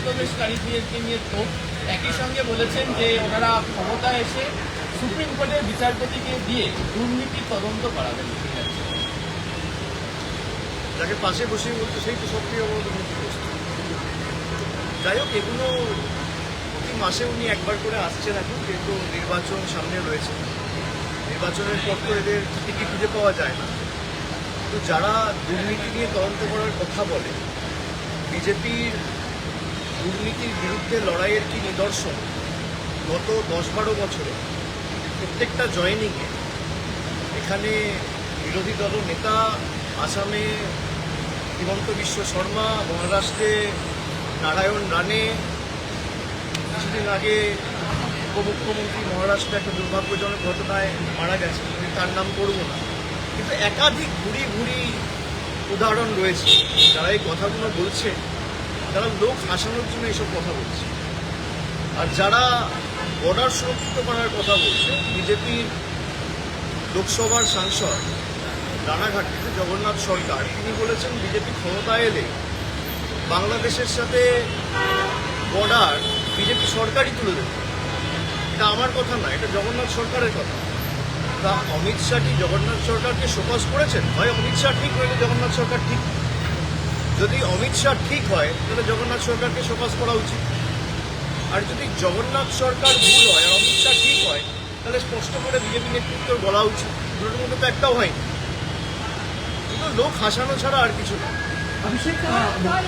অনুপ্রবেশকারীদেরকে নিয়ে তো একই সঙ্গে বলেছেন যে ওনারা ক্ষমতা এসে সুপ্রিম কোর্টের বিচারপতিকে দিয়ে দুর্নীতি তদন্ত করাবেন। যাকে পাশে বসে বলতে সেই তো সক্রিয় যাই হোক, এগুলো প্রতি মাসে উনি একবার করে আসছেন এখন, কিন্তু নির্বাচন সামনে রয়েছে। নির্বাচনের পর তো এদের টিকিট খুঁজে পাওয়া যায় না। তো যারা দুর্নীতি নিয়ে তদন্ত করার কথা বলে, বিজেপির দুর্নীতির বিরুদ্ধে লড়াইয়ের কি নিদর্শন গত 10-12 বছরে প্রত্যেকটা জয়েনিংয়ে এখানে বিরোধী দল নেতা, আসামে হিমন্ত বিশ্ব শর্মা, মহারাষ্ট্রে নারায়ণ রানে, কিছুদিন আগে উপমুখ্যমন্ত্রী মহারাষ্ট্রে একটা দুর্ভাগ্যজনক ঘটনায় মারা গেছে, আমি তার নাম করব না, কিন্তু একাধিক ঘুরি ঘুরি উদাহরণ রয়েছে। যারা এই কথাগুলো বলছে তারা লোক হাসানোর জন্য এইসব কথা বলছে। আর যারা বর্ডার সুরক্ষিত করার কথা বলছে, বিজেপির লোকসভার সাংসদ রানাঘাট থেকে জগন্নাথ সরকার, তিনি বলেছেন বিজেপি ক্ষমতায় এলে বাংলাদেশের সাথে বর্ডার বিজেপি সরকারই তুলে দেবে। এটা আমার কথা না, এটা জগন্নাথ সরকারের কথা। তা অমিত শাহ কি জগন্নাথ সরকারকে শোকজ করেছেন? হয় অমিত শাহ ঠিক হলে জগন্নাথ সরকার ঠিক। যদি অমিত শাহ ঠিক হয় তাহলে জগন্নাথ সরকারকে শোকজ করা উচিত। আর যদি জগন্নাথ সরকার ভুল হয় আর অমিত শাহ ঠিক হয়, তাহলে স্পষ্ট করে বিজেপি নেতৃত্ব বলা উচিত। দুটোর মধ্যে তো একটাও হয়নি। কিন্তু লোক হাসানো ছাড়া আর কিছু না। अभिषेक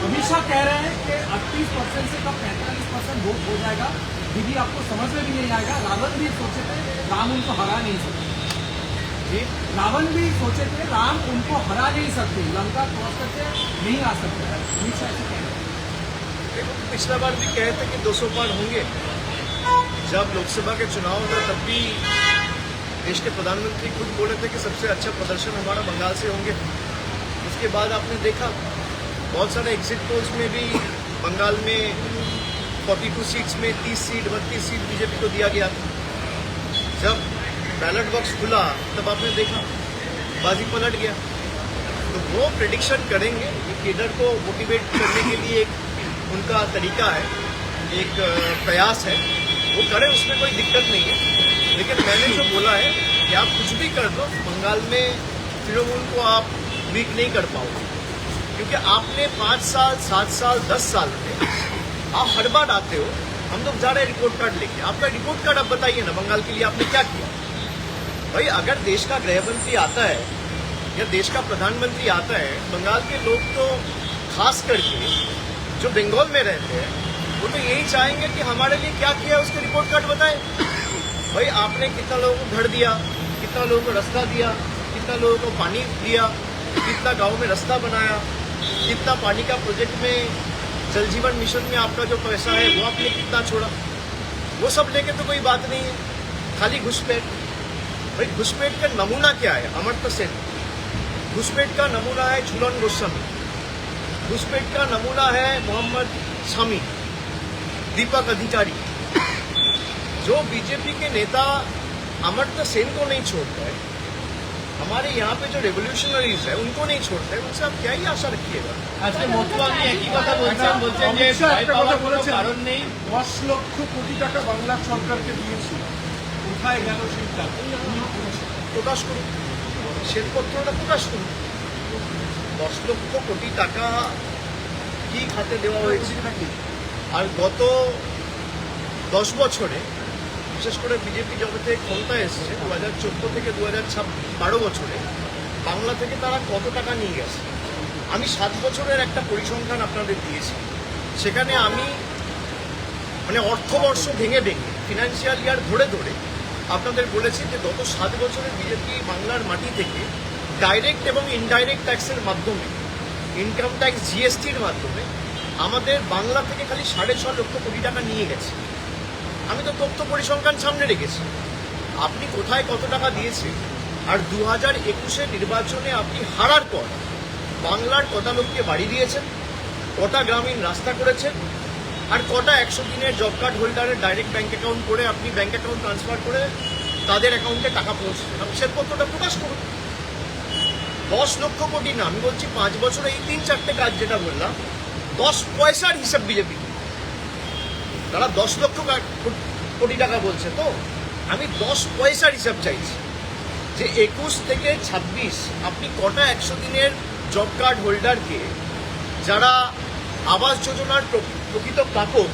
अमित शाह कह रहे हैं कि 38% से कब 45% वोट हो जाएगा। दीदी आपको समझ में भी नहीं आएगा। रावण भी सोचे थे राम उनको हरा नहीं सकते। रावण भी सोचे थे राम उनको हरा नहीं सकते, लंका क्रॉस करके नहीं आ सकते। अमित शाह से कह रहे हैं। देखो, पिछला बार भी कहे थे कि 200 पार होंगे। जब लोकसभा के चुनाव था तब भी देश के प्रधानमंत्री खुद बोले थे कि सबसे अच्छा प्रदर्शन हमारा बंगाल से होंगे। उसके बाद आपने देखा बहुत सारे एग्जिट पोल्स में भी बंगाल में 42 सीट्स में 30 सीट 32 सीट बीजेपी को दिया गया था। जब बैलेट बॉक्स खुला तब आपने देखा बाजी पलट गया। तो वो प्रेडिक्शन करेंगे, ये केडर को मोटिवेट करने के लिए एक उनका तरीका है, एक प्रयास है, वो करें, उसमें कोई दिक्कत नहीं है। लेकिन मैंने जो बोला है कि आप कुछ भी कर दो, बंगाल में तृणमूल को आप वीक नहीं कर पाओगे। क्योंकि आपने 5 साल 7 साल 10 साल में आप हर बार आते हो, हम लोग जा रहे हैं रिपोर्ट कार्ड लेके। आपका रिपोर्ट कार्ड आप बताइए ना, बंगाल के लिए आपने क्या किया। भाई अगर देश का गृह मंत्री आता है या देश का प्रधानमंत्री आता है, बंगाल के लोग तो खास करके जो बंगाल में रहते हैं वो तो यही चाहेंगे कि हमारे लिए क्या किया उसका रिपोर्ट कार्ड बताए। भाई आपने कितना लोगों को घर दिया, कितना लोगों को रास्ता दिया, कितना लोगों को पानी दिया, कितना गांव में रास्ता बनाया, कितना पानी का प्रोजेक्ट में जल जीवन मिशन में आपका जो पैसा है वो आपने कितना छोड़ा। वो सब लेके तो कोई बात नहीं है, खाली घुसपैठ। भाई घुसपैठ का नमूना क्या है? अमर्त्य सेन। घुसपैठ का नमूना है झूलन गोस्वामी। घुसपैठ का नमूना है मोहम्मद शामी, दीपक अधिकारी। जो बीजेपी के नेता अमर्त्य सेन को नहीं छोड़ता है, हमारे यहाँ पे जो रेवोल्यूशनरीज है उनको नहीं छोड़ते हैं, उनसे आप क्या ही आशा रखिएगा। আজকে মতুয়ানি একই কথা বলছেন যে ভয় পাওয়ার কোনো কারণ নেই। 10 লক্ষ কোটি টাকা বাংলা সরকারকে দিয়েছিল, কোথায় গেল সেই টাকা? প্রকাশ করুন, শ্বেতপত্রটা প্রকাশ করুন। 10 লক্ষ কোটি টাকা কি খাতে দেওয়া হয়েছে নাকি? আর গত 10 বছরে বিশেষ করে বিজেপি যবে থেকে ক্ষমতায় এসেছে 2014 থেকে 2012 বছরে বাংলা থেকে তারা কত টাকা নিয়ে গেছে। আমি 7 বছরের একটা পরিসংখ্যান আপনাদের দিয়েছি। সেখানে আমি মানে অর্থবর্ষ ভেঙে ভেঙে ফিনান্সিয়াল ইয়ার ধরে ধরে আপনাদের বলেছি যে গত 7 বছরে বিজেপি বাংলার মাটি থেকে ডাইরেক্ট এবং ইনডাইরেক্ট ট্যাক্সের মাধ্যমে, ইনকাম ট্যাক্স জিএসটির মাধ্যমে আমাদের বাংলা থেকে খালি 6.5 লক্ষ কোটি টাকা নিয়ে গেছে। আমি তো তথ্য পরিসংখ্যান সামনে রেখেছি। আপনি কোথায় কত টাকা দিয়েছে, আর 2021-এর নির্বাচনে আপনি হারার পর বাংলার কটা লোককে বাড়ি দিয়েছেন, কটা গ্রামীণ রাস্তা করেছেন, আর কটা 100 দিনের জব কার্ড হোল্ডারের ডাইরেক্ট ব্যাঙ্ক অ্যাকাউন্ট করে আপনি ব্যাঙ্ক অ্যাকাউন্ট ট্রান্সফার করে তাদের অ্যাকাউন্টে টাকা পৌঁছে, আপনি শ্বেতপত্রটা প্রকাশ করুন। 10 লক্ষ কোটি না, আমি বলছি 5 বছরে এই 3-4টে কাজ যেটা বললাম, 10 পয়সার হিসাব বিজেপি। তারা 10 লক্ষ কোটি টাকা বলছে, তো আমি 10 পয়সার হিসাব চাইছি যে 21 থেকে 26 আপনি কটা 100 দিনের জব কার্ড হোল্ডারকে, যারা আবাস যোজনার প্রকৃত প্রাপক,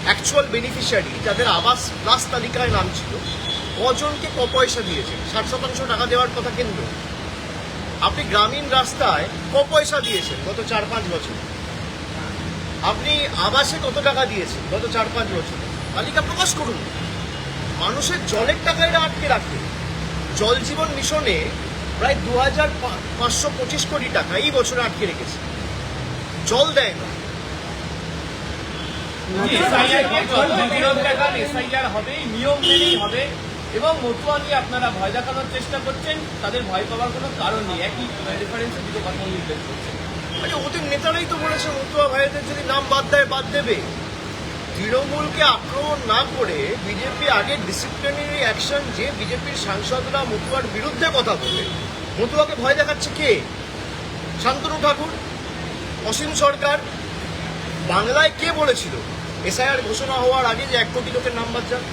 অ্যাকচুয়াল বেনিফিশিয়ারি, যাদের আবাস প্লাস তালিকায় নাম ছিল, কজনকে ক পয়সা দিয়েছে? 60% টাকা দেওয়ার কথা কেন্দ্র। আপনি গ্রামীণ রাস্তায় ক পয়সা দিয়েছেন গত 4-5 বছর? আপনি আবাসে কত টাকা দিয়েছেন গত 4-5 বছর? তালিকা প্রকাশ করুন। মানুষের জলের টাকা এরা আটকে রাখে। জল জীবন মিশনে প্রায় 2525 কোটি টাকা এই বছরে আটকে রেখেছে, জল দেয় না। এসআইআর হবে, নিয়ম মেনেই হবে, এবং মতুয়া নিয়ে আপনারা ভয় দেখানোর চেষ্টা করছেন। তাদের ভয় পাওয়ার কোনো কারণ নেই। একই রেফারেন্সে দুটো কথা নির্দেশ করছেন। আরে ওদের নেতারাই তো বলেছে মতুয়া ভাইদের যদি নাম বাদ দেয় বাদ দেবে। তৃণমূলকে আক্রমণ না করে বিজেপি আগে ডিসিপ্লিনারি অ্যাকশন, যে বিজেপির সাংসদরা মতুয়ার বিরুদ্ধে কথা বলে, মতুয়াকে ভয় দেখাচ্ছে কে? শান্তনু ঠাকুর, অসীম সরকার। বাংলায় কে বলেছিল এসআইআর ঘোষণা হওয়ার আগে যে 1 কোটি লোকের নাম বাদ যান?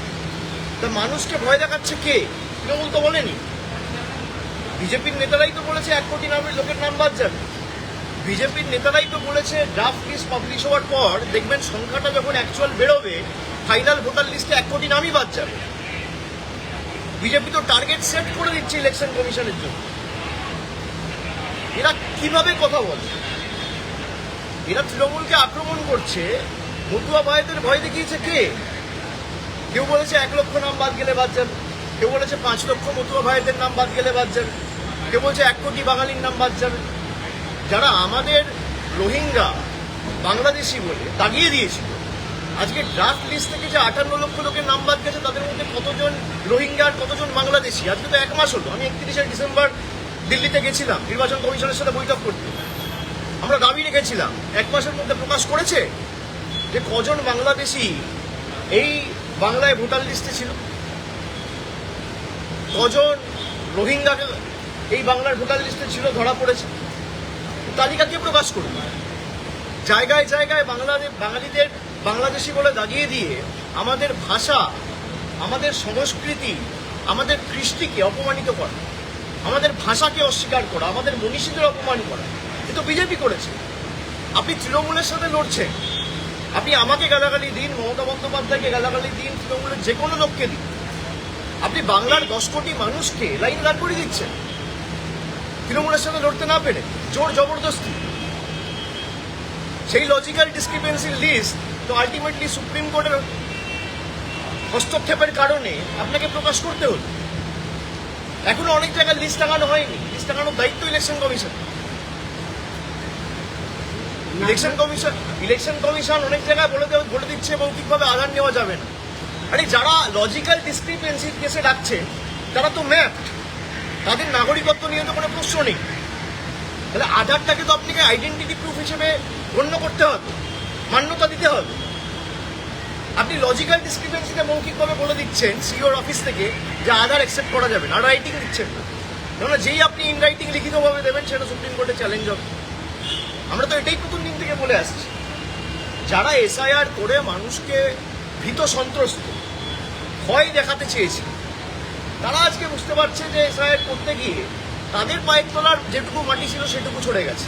তা মানুষকে ভয় দেখাচ্ছে কে? তৃণমূল তো বলেনি। বিজেপির নেতারাই তো বলেছে 1 কোটি লোকের নাম বাদ যাবে। বিজেপির নেতারাই তো বলেছে ড্রাফট লিস্ট পাবলিশ হওয়ার পর দেখবেন সংখ্যাটা যখন অ্যাকচুয়াল বেরোবে, ফাইনাল ভোটার লিস্টে 1 কোটি নামই বাদ যাবে। বিজেপি তো টার্গেট সেট করে দিচ্ছে ইলেকশন কমিশনের জন্য। এরা কিভাবে কথা বলে? এরা তৃণমূলকে আক্রমণ করছে, মতুয়া ভাইদের ভয় দেখিয়েছে কে? কেউ বলেছে 1 লক্ষ নাম বাদ গেলে বাদ যাবে, কেউ বলেছে 5 লক্ষ মতুয়া ভাইদের নাম বাদ গেলে বাদ যাবে, কেউ বলছে 1 কোটি বাঙালির নাম বাদ যাবে। যারা আমাদের রোহিঙ্গা বাংলাদেশি বলে দাগিয়ে দিয়েছিল, আজকে ড্রাফট লিস্ট থেকে যে 58 লক্ষ লোকের নাম বাদ গেছে, তাদের মধ্যে কতজন রোহিঙ্গা আর কতজন বাংলাদেশি? আজকে তো 1 মাস হলো। আমি 31শে ডিসেম্বর দিল্লিতে গেছিলাম নির্বাচন কমিশনের সাথে বৈঠক করতে। আমরা দাবি রেখেছিলাম 1 মাসের মধ্যে প্রকাশ করেছে যে কজন বাংলাদেশি এই বাংলায় ভোটার লিস্টে ছিল, কজন রোহিঙ্গা এই বাংলার ভোটার লিস্টে ছিল, ধরা পড়েছে। তালিকা কে প্রকাশ করবে? জায়গায় জায়গায় বাঙালিদের বাংলাদেশি বলে দাগিয়ে দিয়ে আমাদের ভাষা, আমাদের সংস্কৃতি, আমাদের কৃষ্টিকে অপমানিত করা, আমাদের ভাষাকে অস্বীকার করা, আমাদের মনীষীদের অপমান করা, এ তো বিজেপি করেছে। আপনি তৃণমূলের সাথে লড়ছেন। আপনি আমাকে গালাগালি দিন, মমতা বন্দ্যোপাধ্যায়কে গালাগালি দিন, তৃণমূলের যে কোনো লোককে দিন, আপনি বাংলার 10 কোটি মানুষকে লাইন দাঁড় করে দিচ্ছেন তৃণমূলের সাথে লড়তে না পেরে, জোর জবরদস্তি। সেই লজিক্যাল ডিসক্রিপেন্সি লিস্ট তো আলটিমেটলি সুপ্রিম কোর্টের হস্তক্ষেপের কারণে আপনাকে প্রকাশ করতে হলো। এখনো অনেক জায়গায় লিস্ট টাঙানো হয়নি। লিস্ট টাঙানোর দায়িত্ব ইলেকশন কমিশন। ইলেকশন কমিশন অনেক জায়গায় বলে দিচ্ছে মৌখিকভাবে আধার নেওয়া যাবে না। আরে যারা লজিক্যাল ডিসক্রিপেন্সির কেসে রাখছে তারা তো ম্যাপ, তাদের নাগরিকত্ব নিয়ে তো কোনো প্রশ্ন নেই। তাহলে আধারটাকে তো আপনাকে আইডেন্টিটি প্রুফ হিসেবে গণ্য করতে হবে, মান্যতা দিতে হবে। আপনি লজিক্যাল ডিসক্রিপেন্সিতে মৌখিকভাবে বলে দিচ্ছেন সিওর অফিস থেকে যে আধার অ্যাকসেপ্ট করা যাবে না, রাইটিং দিচ্ছেন না। কেননা যেই আপনি ইন রাইটিং লিখিতভাবে দেবেন সেটা সুপ্রিম কোর্টে চ্যালেঞ্জ হবে। আমরা তো এটাই প্রথম দিন থেকে বলে আসছি। যারা এসআইআর করে মানুষকে ভীত সন্ত্রস্ত, ভয় দেখাতে চেয়েছে, তারা আজকে বুঝতে পারছে যে এসআইআর করতে গিয়ে তাদের পায়ের তলার যেটুকু মাটি ছিল সেটুকু ছড়ে গেছে।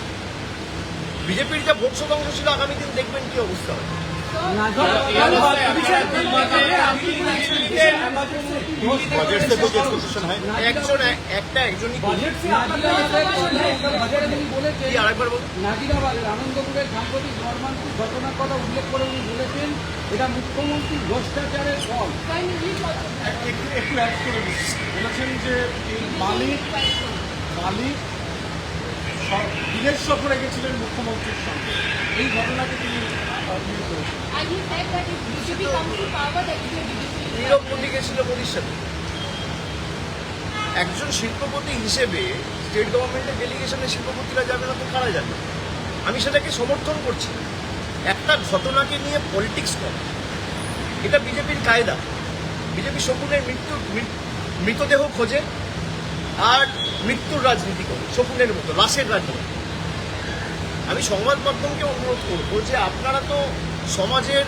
বিজেপির যা ভোট শতাংশ ছিল, আগামী দিন দেখবেন কি অবস্থা হবে। बजट से कुछ एक्सपेक्टेशन है? একজনই बजट से आपका बजट में बोले কি আরেকবার বলুন। নাজিরাবাদের আনন্দপুরের সাম্প্রতিক মর্মান্তিক ঘটনার কথা উল্লেখ করে উনি বলেছেন এটা মুখ্যমন্ত্রী ভ্রষ্টাচারের ফল। একটু অ্যাড করে দিচ্ছি, বলেছেন যে এই মালিক বিদেশ সফরে গেছিলেন মুখ্যমন্ত্রীর সঙ্গে, এই ঘটনাকে তিনি উল্লেখ করেছেন। And he said that if BJP comes to power, that is a BJP. নীরব মোদী গেছিল মোদীর সাথে। একজন শিল্পপতি হিসেবে স্টেট গভর্নমেন্টের ডেলিগেশনে শিল্পপতিরা যাবে না তো কারা যাবে? আমি সেটাকে সমর্থন করছি। একটা ঘটনাকে নিয়ে পলিটিক্স করে, এটা বিজেপির কায়দা। বিজেপি শকুনের মৃতদেহ খোঁজে আর মৃত্যুর রাজনীতি করে, শকুনের মতো লাশের রাজনীতি। আমি সংবাদ মাধ্যমকে অনুরোধ করবো যে আপনারা তো সমাজের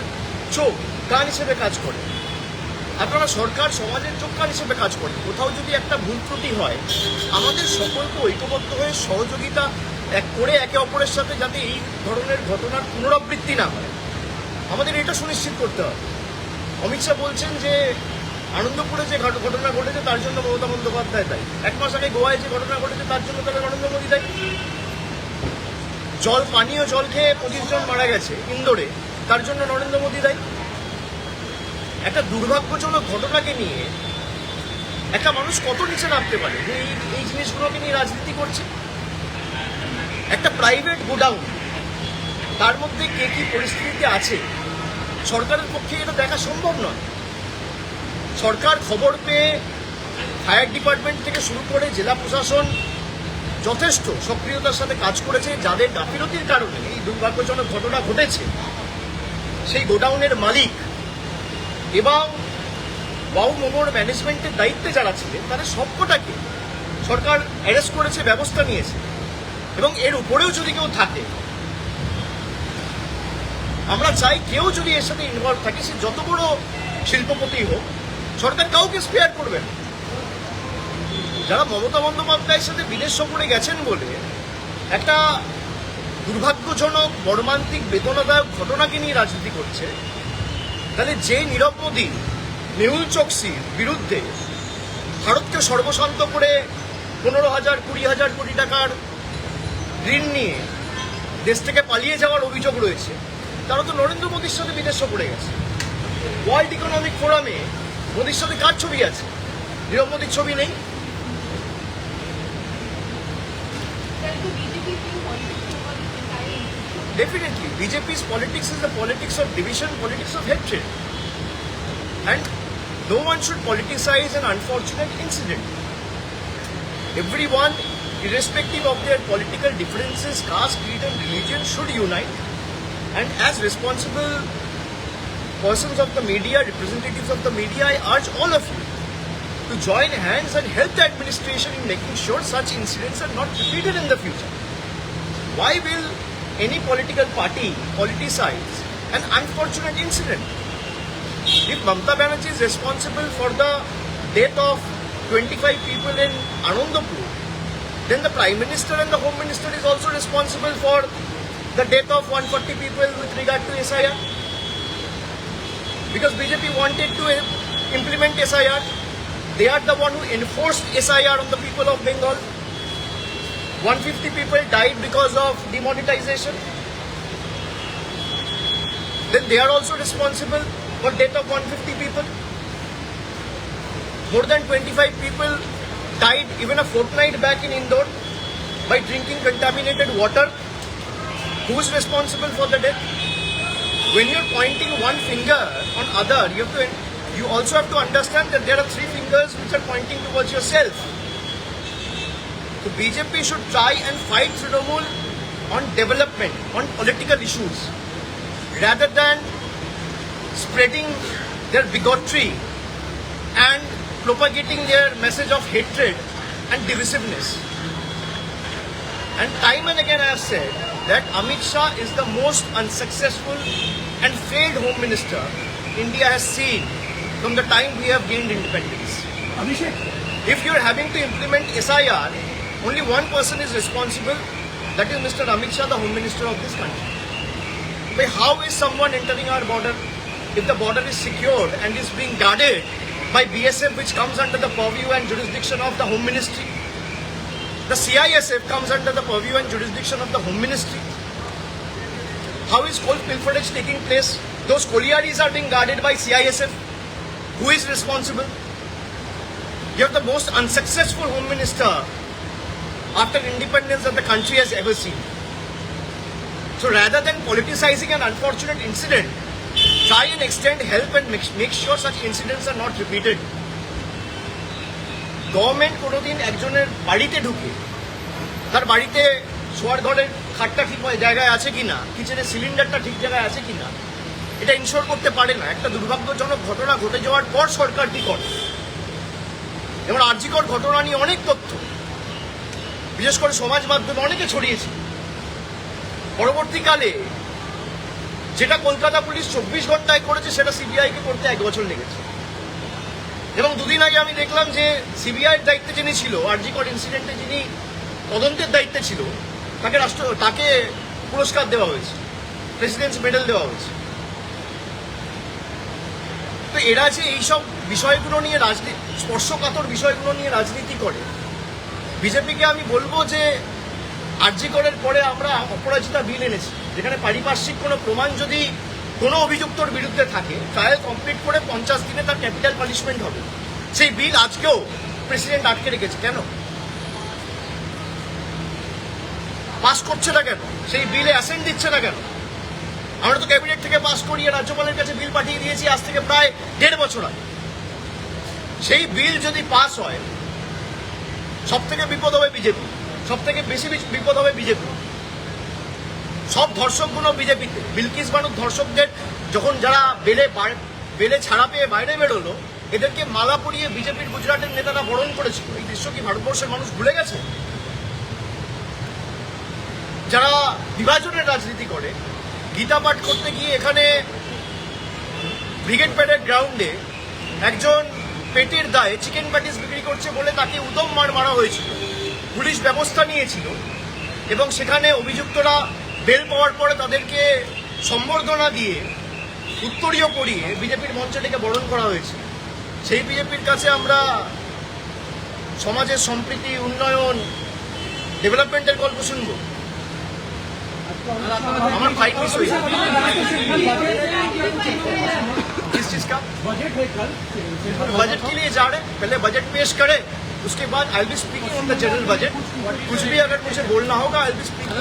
চোখ কান হিসেবে কাজ করে, আপনারা সরকার সমাজের চোখ কান হিসেবে কাজ করে। কোথাও যদি একটা ভুল ত্রুটি হয়, আমাদের সকলকে ঐক্যবদ্ধ হয়ে সহযোগিতা করে একে অপরের সাথে যাতে এই ধরনের ঘটনার পুনরাবৃত্তি না হয়, আমাদের এটা সুনিশ্চিত করতে হবে। অমিত শাহ বলছেন যে আনন্দপুরে যে ঘটনা ঘটেছে তার জন্য মমতা বন্দ্যোপাধ্যায় দায়ী, 1 মাস আগে গোয়ায় যে ঘটনা ঘটেছে তার জন্য তাহলে নরেন্দ্র মোদী দায়ী। পানীয় জল খেয়ে 25 জন মারা গেছে ইন্দোরে, তার জন্য নরেন্দ্র মোদী দায়ী। একটা দুর্ভাগ্যজনক ঘটনাকে নিয়ে একটা মানুষ কত নিচে নামতে পারে যে এই জিনিসগুলোকে নিয়ে রাজনীতি করছে। একটা প্রাইভেট গোডাউন, তার মধ্যে কে কি পরিস্থিতিতে আছে সরকারের পক্ষে এটা দেখা সম্ভব নয়। সরকার খবর পেয়ে ফায়ার ডিপার্টমেন্ট থেকে শুরু করে জেলা প্রশাসন যথেষ্ট সক্রিয়তার সাথে কাজ করেছে। যাদের গাফিলতির কারণে এই দুর্ভাগ্যজনক ঘটনা ঘটেছে, সেই গোডাউনের মালিক এবং ওয়াও মোমোর ম্যানেজমেন্টের দায়িত্বে যারা ছিলেন তাদের সবকটাকে সরকার অ্যারেস্ট করেছে, ব্যবস্থা নিয়েছে। এবং এর উপরেও যদি কেউ থাকে, আমরা চাই কেউ যদি এর সাথে ইনভলভ থাকে, সে যত বড় শিল্পপতি হোক, সরকার কাউকে স্পেয়ার করবে না। যারা মমতা বন্দ্যোপাধ্যায়ের সাথে বিদেশ সফরে গেছেন বলে একটা দুর্ভাগ্যজনক মর্মান্তিক বেদনাদায়ক ঘটনাকে নিয়ে রাজনীতি করছে, তাহলে যে নীরব মোদী মেহুল চোকসির বিরুদ্ধে ভারতকে সর্বশান্ত করে 15,000-20,000 কোটি টাকার ঋণ নিয়ে দেশ থেকে পালিয়ে যাওয়ার অভিযোগ রয়েছে, তারা তো নরেন্দ্র মোদীর সাথে বিদেশ সফরে গেছে। ওয়ার্ল্ড ইকোনমিক ফোরামে মোদীর সাথে কার ছবি আছে? নীরব মোদীর ছবি নেই। Sir, the BJP is doing politics over this entire issue. Definitely, BJP's politics is the politics of division, politics of hatred. And no one should politicize an unfortunate incident. Everyone, irrespective of their political differences, caste, creed and religion, should unite. And as responsible persons of the media, representatives of the media, I urge all of you to join hands and help the administration in making sure such incidents are not repeated in the future. Why will any political party politicize an unfortunate incident? If Mamata Banerjee is responsible for the death of 25 people in Anandapur, then the Prime Minister and the Home Minister is also responsible for the death of 140 people with regard to SIR. Because BJP wanted to implement SIR, they are the one who enforced SIR on the people of Bengal. 150 people died because of demonetization. Then they are also responsible for death of 150 people. More than 25 people died even a fortnight back in Indore by drinking contaminated water. Who is responsible for the death? When you're pointing one finger on other, you also have to understand that there are 3 fingers which are pointing towards yourself. So BJP should try and fight Trinamool on development, on political issues, rather than spreading their bigotry and propagating their message of hatred and divisiveness. And time and again I have said that Amit Shah is the most unsuccessful and failed Home Minister India has seen from the time we have gained independence. Abhishek, If you are having to implement SIR, only one person is responsible, that is Mr. Amit Shah, the Home Minister of this country. But how is someone entering our border if the border is secured and is being guarded by BSF, which comes under the purview and jurisdiction of the Home Ministry? The CISF comes under the purview and jurisdiction of the Home Ministry. How is coal pilferage taking place? Those collieries are being guarded by CISF. Who is responsible? You have the most unsuccessful Home Minister after independence that the country has ever seen. So rather than politicizing an unfortunate incident, try and extend help and make sure such incidents are not repeated. Government কোনোদিন একজনের বাড়িতে ঢুকে তার বাড়িতে শোয়ার ঘরের খাটটা ঠিক জায়গায় আছে কিনা, কিচেনের সিলিন্ডারটা ঠিক জায়গায় আছে কিনা, এটা ইনশোর করতে পারে না। একটা দুর্ভাগ্যজনক ঘটনা ঘটে যাওয়ার পর সরকার কি করে। এবং আরজিকর ঘটনা নিয়ে অনেক তথ্য বিশেষ করে সমাজ মাধ্যমে অনেকে ছড়িয়েছে। পরবর্তীকালে যেটা কলকাতা পুলিশ 24 ঘন্টায় করেছে সেটা সিবিআইকে করতে 1 বছর লেগেছে। এবং দুদিন আগে আমি দেখলাম যে সিবিআইয়ের দায়িত্বে যিনি ছিল, আরজি কর ইনসিডেন্টে যিনি তদন্তের দায়িত্বে ছিল, তাকে পুরস্কার দেওয়া হয়েছে, প্রেসিডেন্টস মেডেল দেওয়া হয়েছে। তো এরা যে এইসব বিষয়গুলো নিয়ে স্পর্শকাতর বিষয়গুলো নিয়ে রাজনীতি করে, বিজেপিকে আমি বলবো যে আরজি করের পরে আমরা অপরাজিতা বিল এনেছি, যেখানে পারিপার্শ্বিক কোনো প্রমাণ যদি কোনো অভিযুক্তর বিরুদ্ধে থাকে, ট্রায়াল কমপ্লিট করে 50 দিনে তার ক্যাপিটাল পানিশমেন্ট হবে। সেই বিল আজকেও প্রেসিডেন্ট আটকে রেখেছে। কেন পাস করছে না? কেন সেই বিলে অ্যাসেন্ট দিচ্ছে না? কেন? আমরা তো ক্যাবিনেট থেকে পাস করিয়ে রাজ্যপালের কাছে বিল পাঠিয়ে দিয়েছি আজ থেকে প্রায় 1.5 বছর আগে। সেই বিল যদি পাস হয়, সব থেকে বিপদ হবে বিজেপি, সব থেকে বেশি বিপদ হবে বিজেপি। সব ধর্ষকগুলো বিজেপিতে। বিলকিস বানুর ধর্ষকদের যখন যারা বেলে ছাড়া পেয়ে বাইরে বেরোলো, এদেরকে মালা পরিয়ে বিজেপির গুজরাটের নেতারা বরণ করেছিল। এই দৃশ্য কি ভারতবর্ষের মানুষ ভুলে গেছে? যারা বিভাজনের রাজনীতি করে, গীতা পাঠ করতে গিয়ে এখানে ব্রিগেড প্যারেড গ্রাউন্ডে একজন পেটের দায়ে চিকেন প্যাটিস বিক্রি করছে বলে তাকে উদম মারা হয়েছিল, পুলিশ ব্যবস্থা নিয়েছিল, এবং সেখানে অভিযুক্তরা বেল পাওয়ার পরে তাদেরকে সম্বর্ধনা দিয়ে উত্তরীয় করিয়ে বিজেপির মঞ্চে থেকে বরণ করা হয়েছে। সেই বিজেপির কাছে আমরা সমাজের সম্প্রীতি, উন্নয়ন, ডেভেলপমেন্টের গল্প শুনবো? আমার फाइट मिस हुई किस चीज का? बजट है कल, बजट के लिए जा रहे हैं, पहले बजट पेश करे, उसके बाद I will be speaking on the general budget. कुछ भी अगर मुझे बोलना होगा आई विल बी स्पीकिंग।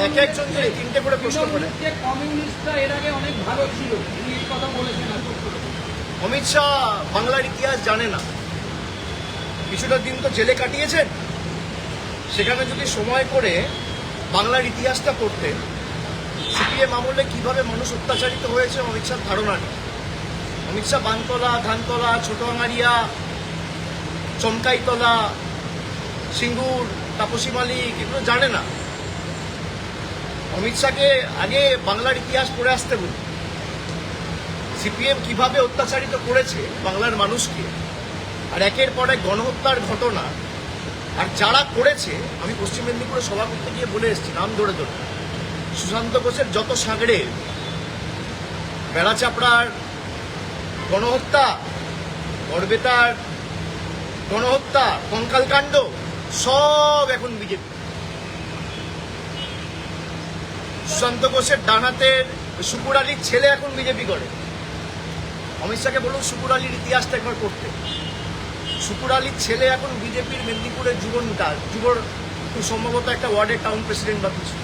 এক একজনকে 3টে করে প্রশ্ন করে। কমিউনিস্টরা এর আগে অনেক ভালো ছিল, এই কথা বলেছেন। অমিত শাহ বাংলার ইতিহাস জানে না, কিছুটা দিন তো জেলে কাটিয়েছেন। সেখানে যদি সময় করে বাংলার ইতিহাসটা পড়তে, সিপিএম আমলে কিভাবে মানুষ অত্যাচারিত হয়েছে অমিত শাহর ধারণা নেই। অমিত শাহ বানতলা, ধানতলা, ছোটআঙারিয়া, চমকাইতলা, সিঙ্গুর, তাপসী মালিক এগুলো জানে না। অমিত শাহকে আগে বাংলার ইতিহাস পড়ে আসতে বলি, সিপিএম কিভাবে অত্যাচারিত করেছে বাংলার মানুষকে, আর একের পর এক গণহত্যার ঘটনা। আর যারা করেছে, আমি পশ্চিম মেদিনীপুরে সভা করতে গিয়ে বলে এসেছি নাম ধরে ধরে, সুশান্ত ঘোষের যত সাগরে, বেড়াচাপড়ার গণহত্যা, গড়বেতার গণহত্যা, কঙ্কালকাণ্ড, সব এখন বিজেপি। সুশান্ত ঘোষের ডানাতের শুকুর আলীর ছেলে এখন বিজেপি করে। অমিত শাহকে বলুন শুকুর আলীর ইতিহাসটা একবার করতে। শুকুর আলীর ছেলে এখন বিজেপির মেদিনীপুরের যুবর খুব সম্ভবত একটা ওয়ার্ডের টাউন প্রেসিডেন্ট বা কিছু।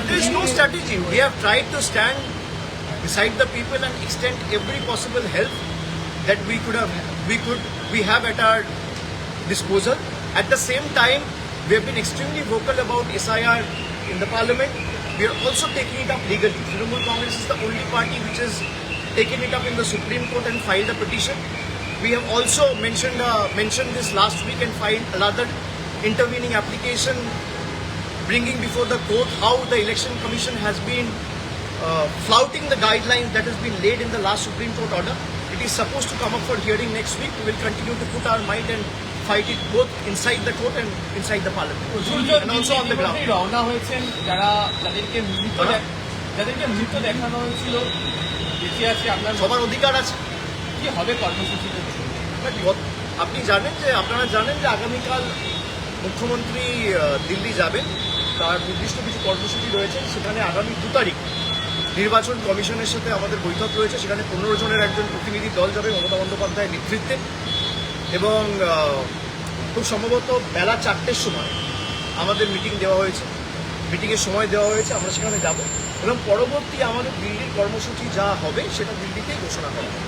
There is no strategy. We have tried to stand beside the people and extend every possible help that we have at our disposal. At the same time, we have been extremely vocal about SIR in the parliament. We are also taking it up legally. Trinamool Congress is the only party which has taken it up in the Supreme Court and filed a petition. We have also mentioned this last week and filed another intervening application bringing before the court how the Election Commission has been flouting the guidelines that has been laid in the last Supreme Court order. It is supposed to come up for hearing next week. We will continue to put our might and fight it both inside the court and inside the parliament. And also on the ground. রওনা হয়েছেন যাদেরকে মৃত দেখানো হয়েছিল, বেঁচে আছে, আপনার সবার অধিকার আছে। কি হবে কর্মসূচিতে? আপনারা জানেন যে আগামীকাল মুখ্যমন্ত্রী দিল্লি যাবেন, তার নির্দিষ্ট কিছু কর্মসূচি রয়েছে। সেখানে আগামী 2 তারিখ নির্বাচন কমিশনের সাথে আমাদের বৈঠক রয়েছে। সেখানে 15 জনের একজন প্রতিনিধি দল যাবে মমতা বন্দ্যোপাধ্যায়ের নেতৃত্বে, এবং খুব সম্ভবত বেলা 4টের সময় আমাদের মিটিং দেওয়া হয়েছে, মিটিংয়ের সময় দেওয়া হয়েছে। আমরা সেখানে যাব এবং পরবর্তী আমাদের দিল্লির কর্মসূচি যা হবে সেটা দিল্লিতেই ঘোষণা করা হবে।